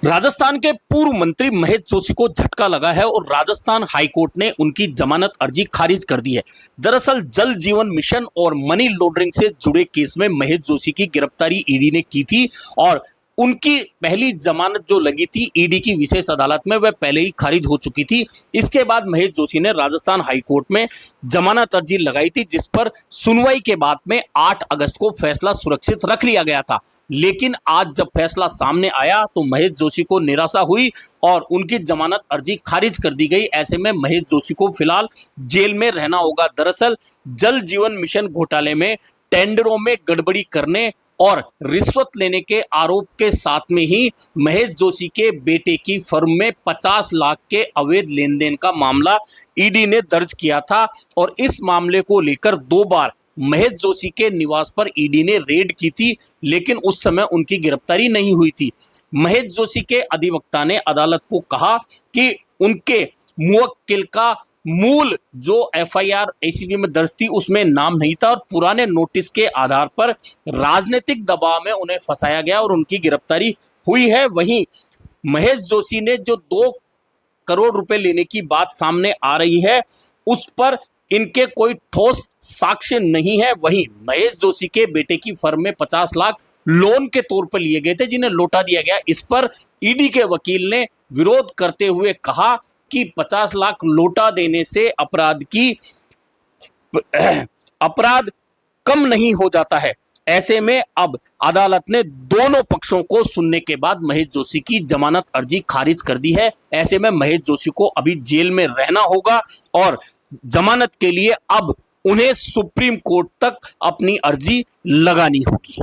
राजस्थान के पूर्व मंत्री महेश जोशी को झटका लगा है और राजस्थान हाईकोर्ट ने उनकी जमानत अर्जी खारिज कर दी है। दरअसल जल जीवन मिशन और मनी लॉन्ड्रिंग से जुड़े केस में महेश जोशी की गिरफ्तारी ईडी ने की थी और उनकी पहली जमानत जो लगी थी ईडी की विशेष अदालत में वह पहले ही खारिज हो चुकी थी। इसके बाद महेश जोशी ने राजस्थान हाईकोर्ट में जमानत अर्जी लगाई थी, जिस पर सुनवाई के बाद में 8 अगस्त को फैसला सुरक्षित रख लिया गया था। लेकिन आज जब फैसला सामने आया तो महेश जोशी को निराशा हुई और उनकी जमानत अर्जी खारिज कर दी गई। ऐसे में महेश जोशी को फिलहाल जेल में रहना होगा। दरअसल जल जीवन मिशन घोटाले में टेंडरों में गड़बड़ी करने और रिश्वत लेने के आरोप के साथ में ही महेश जोशी के बेटे की फर्म में 50 लाख के अवैध लेन देन का मामला ईडी ने दर्ज किया था और इस मामले को लेकर 2 बार महेश जोशी के निवास पर ईडी ने रेड की थी, लेकिन उस समय उनकी गिरफ्तारी नहीं हुई थी। महेश जोशी के अधिवक्ता ने अदालत को कहा कि उनके मुवक्किल का मूल जो एफआईआर एसीबी में दर्ज थी उसमें नाम नहीं था और पुराने नोटिस के आधार पर राजनीतिक दबाव में उन्हें फंसाया गया और उनकी गिरफ्तारी हुई है। वहीं महेश जोशी ने जो 2 करोड़ रुपए लेने की बात सामने आ रही है उस पर इनके कोई ठोस साक्ष्य नहीं है। वहीं महेश जोशी के बेटे की फर्म में 50 लाख लोन के तौर पर लिए गए थे, जिन्हें लौटा दिया गया। इस पर ईडी के वकील ने विरोध करते हुए कहा कि 50 लाख लौटा देने से अपराध कम नहीं हो जाता है। ऐसे में अब अदालत ने दोनों पक्षों को सुनने के बाद महेश जोशी की जमानत अर्जी खारिज कर दी है। ऐसे में महेश जोशी को अभी जेल में रहना होगा और जमानत के लिए अब उन्हें सुप्रीम कोर्ट तक अपनी अर्जी लगानी होगी।